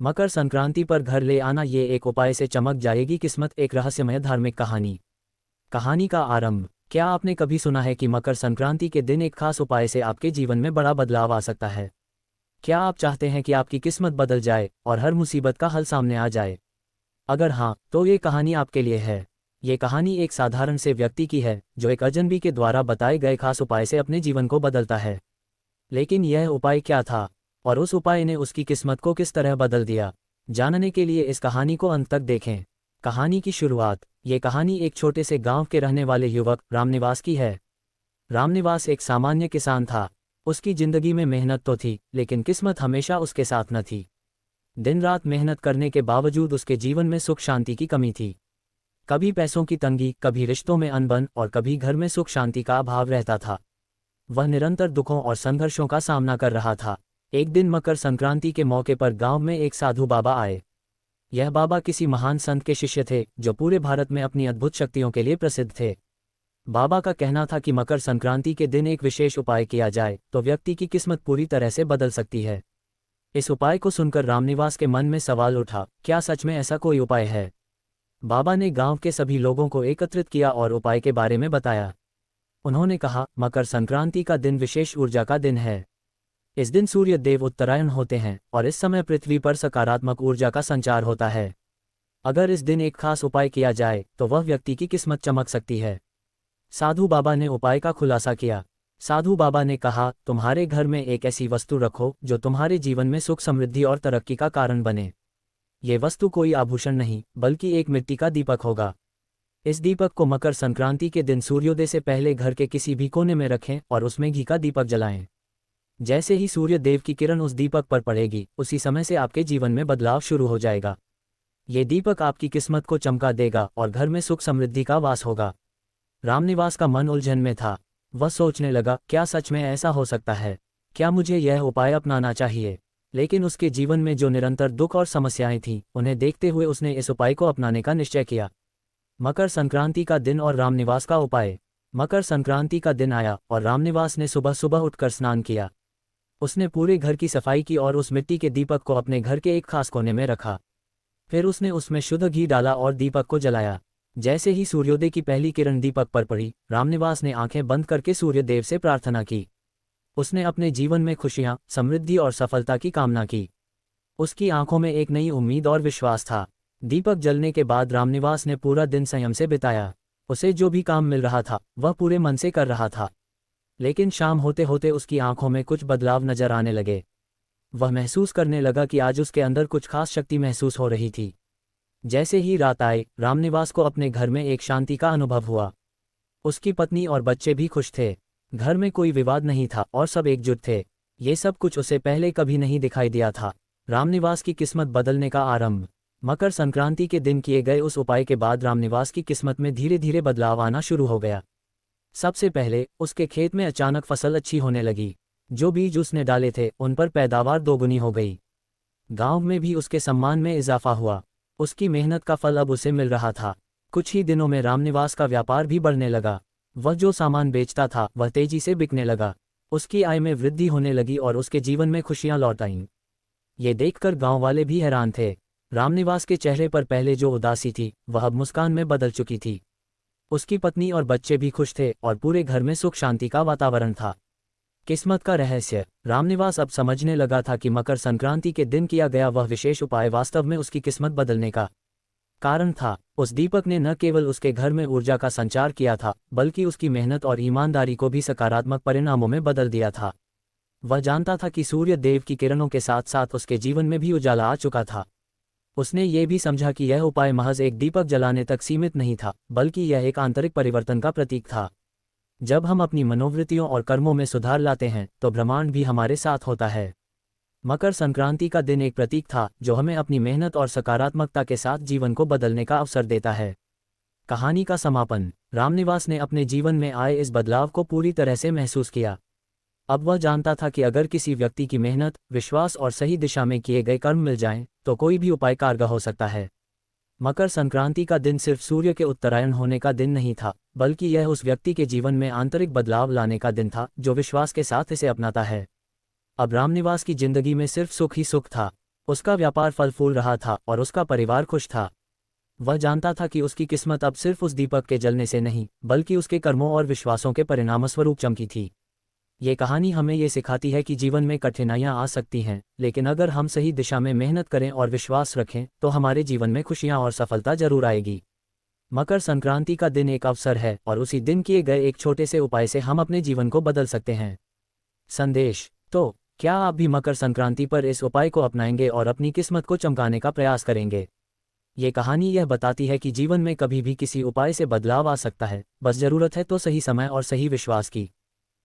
मकर संक्रांति पर घर ले आना, ये एक उपाय से चमक जाएगी किस्मत। एक रहस्यमय धार्मिक कहानी। कहानी का आरंभ। क्या आपने कभी सुना है कि मकर संक्रांति के दिन एक खास उपाय से आपके जीवन में बड़ा बदलाव आ सकता है? क्या आप चाहते हैं कि आपकी किस्मत बदल जाए और हर मुसीबत का हल सामने आ जाए? अगर हाँ, तो ये कहानी आपके लिए है। ये कहानी एक साधारण से व्यक्ति की है जो एक अजनबी के द्वारा बताए गए खास उपाय से अपने जीवन को बदलता है। लेकिन यह उपाय क्या था और उस उपाय ने उसकी किस्मत को किस तरह बदल दिया? जानने के लिए इस कहानी को अंत तक देखें। कहानी की शुरुआत। ये कहानी एक छोटे से गांव के रहने वाले युवक रामनिवास की है। रामनिवास एक सामान्य किसान था। उसकी जिंदगी में मेहनत तो थी, लेकिन किस्मत हमेशा उसके साथ न थी। दिन रात मेहनत करने के बावजूद उसके जीवन में सुख शांति की कमी थी। कभी पैसों की तंगी, कभी रिश्तों में अनबन और कभी घर में सुख शांति का अभाव रहता था। वह निरंतर दुखों और संघर्षों का सामना कर रहा था। एक दिन मकर संक्रांति के मौके पर गांव में एक साधु बाबा आए। यह बाबा किसी महान संत के शिष्य थे जो पूरे भारत में अपनी अद्भुत शक्तियों के लिए प्रसिद्ध थे। बाबा का कहना था कि मकर संक्रांति के दिन एक विशेष उपाय किया जाए तो व्यक्ति की किस्मत पूरी तरह से बदल सकती है। इस उपाय को सुनकर रामनिवास के मन में सवाल उठा, क्या सच में ऐसा कोई उपाय है? बाबा ने गांव के सभी लोगों को एकत्रित किया और उपाय के बारे में बताया। उन्होंने कहा, मकर संक्रांति का दिन विशेष ऊर्जा का दिन है। इस दिन सूर्य देव उत्तरायण होते हैं और इस समय पृथ्वी पर सकारात्मक ऊर्जा का संचार होता है। अगर इस दिन एक खास उपाय किया जाए तो वह व्यक्ति की किस्मत चमक सकती है। साधु बाबा ने उपाय का खुलासा किया। साधु बाबा ने कहा, तुम्हारे घर में एक ऐसी वस्तु रखो जो तुम्हारे जीवन में सुख, समृद्धि और तरक्की का कारण बने। ये वस्तु कोई आभूषण नहीं, बल्कि एक मिट्टी का दीपक होगा। इस दीपक को मकर संक्रांति के दिन सूर्योदय से पहले घर के किसी भी कोने में रखें और उसमें घी का दीपक जलाएं। जैसे ही सूर्य देव की किरण उस दीपक पर पड़ेगी, उसी समय से आपके जीवन में बदलाव शुरू हो जाएगा। ये दीपक आपकी किस्मत को चमका देगा और घर में सुख समृद्धि का वास होगा। रामनिवास का मन उलझन में था। वह सोचने लगा, क्या सच में ऐसा हो सकता है? क्या मुझे यह उपाय अपनाना चाहिए? लेकिन उसके जीवन में जो निरंतर दुख और समस्याएं थीं, उन्हें देखते हुए उसने इस उपाय को अपनाने का निश्चय किया। मकर संक्रांति का दिन और रामनिवास का उपाय। मकर संक्रांति का दिन आया और रामनिवास ने सुबह सुबह उठकर स्नान किया। उसने पूरे घर की सफाई की और उस मिट्टी के दीपक को अपने घर के एक खास कोने में रखा। फिर उसने उसमें शुद्ध घी डाला और दीपक को जलाया। जैसे ही सूर्योदय की पहली किरण दीपक पर पड़ी, रामनिवास ने आंखें बंद करके सूर्य देव से प्रार्थना की। उसने अपने जीवन में खुशियां, समृद्धि और सफलता की कामना की। उसकी आंखों में एक नई उम्मीद और विश्वास था। दीपक जलने के बाद रामनिवास ने पूरा दिन संयम से बिताया। उसे जो भी काम मिल रहा था वह पूरे मन से कर रहा था। लेकिन शाम होते होते उसकी आंखों में कुछ बदलाव नजर आने लगे। वह महसूस करने लगा कि आज उसके अंदर कुछ खास शक्ति महसूस हो रही थी। जैसे ही रात आई, रामनिवास को अपने घर में एक शांति का अनुभव हुआ। उसकी पत्नी और बच्चे भी खुश थे। घर में कोई विवाद नहीं था और सब एकजुट थे। ये सब कुछ उसे पहले कभी नहीं दिखाई दिया था। रामनिवास की किस्मत बदलने का आरंभ। मकर संक्रांति के दिन किए गए उस उपाय के बाद रामनिवास की किस्मत में धीरे धीरे बदलाव आना शुरू हो गया। सबसे पहले उसके खेत में अचानक फसल अच्छी होने लगी। जो बीज उसने डाले थे उन पर पैदावार दोगुनी हो गई। गांव में भी उसके सम्मान में इजाफा हुआ। उसकी मेहनत का फल अब उसे मिल रहा था। कुछ ही दिनों में रामनिवास का व्यापार भी बढ़ने लगा। वह जो सामान बेचता था वह तेजी से बिकने लगा। उसकी आय में वृद्धि होने लगी और उसके जीवन में खुशियां लौट आईं। ये देखकर गांव वाले भी हैरान थे। रामनिवास के चेहरे पर पहले जो उदासी थी वह अब मुस्कान में बदल चुकी थी। उसकी पत्नी और बच्चे भी खुश थे और पूरे घर में सुख शांति का वातावरण था। किस्मत का रहस्य। रामनिवास अब समझने लगा था कि मकर संक्रांति के दिन किया गया वह विशेष उपाय वास्तव में उसकी किस्मत बदलने का कारण था। उस दीपक ने न केवल उसके घर में ऊर्जा का संचार किया था, बल्कि उसकी मेहनत और ईमानदारी को भी सकारात्मक परिणामों में बदल दिया था। वह जानता था कि सूर्य देव की किरणों के साथ साथ उसके जीवन में भी उजाला आ चुका था। उसने ये भी समझा कि यह उपाय महज एक दीपक जलाने तक सीमित नहीं था, बल्कि यह एक आंतरिक परिवर्तन का प्रतीक था। जब हम अपनी मनोवृत्तियों और कर्मों में सुधार लाते हैं तो ब्रह्मांड भी हमारे साथ होता है। मकर संक्रांति का दिन एक प्रतीक था जो हमें अपनी मेहनत और सकारात्मकता के साथ जीवन को बदलने का अवसर देता है। कहानी का समापन। रामनिवास ने अपने जीवन में आए इस बदलाव को पूरी तरह से महसूस किया। अब वह जानता था कि अगर किसी व्यक्ति की मेहनत, विश्वास और सही दिशा में किए गए कर्म मिल जाएं, तो कोई भी उपाय कारगर हो सकता है। मकर संक्रांति का दिन सिर्फ सूर्य के उत्तरायण होने का दिन नहीं था, बल्कि यह उस व्यक्ति के जीवन में आंतरिक बदलाव लाने का दिन था जो विश्वास के साथ इसे अपनाता है। अब रामनिवास की जिंदगी में सिर्फ सुख ही सुख था। उसका व्यापार फल फूल रहा था और उसका परिवार खुश था। वह जानता था कि उसकी किस्मत अब सिर्फ उस दीपक के जलने से नहीं, बल्कि उसके कर्मों और विश्वासों के परिणामस्वरूप चमकी थी। ये कहानी हमें ये सिखाती है कि जीवन में कठिनाइयाँ आ सकती हैं, लेकिन अगर हम सही दिशा में मेहनत करें और विश्वास रखें, तो हमारे जीवन में खुशियाँ और सफलता जरूर आएगी। मकर संक्रांति का दिन एक अवसर है और उसी दिन किए गए एक छोटे से उपाय से हम अपने जीवन को बदल सकते हैं। संदेश: तो क्या आप भी मकर संक्रांति पर इस उपाय को अपनाएंगे और अपनी किस्मत को चमकाने का प्रयास करेंगे? ये कहानी यह बताती है कि जीवन में कभी भी किसी उपाय से बदलाव आ सकता है, बस जरूरत है तो सही समय और सही विश्वास की।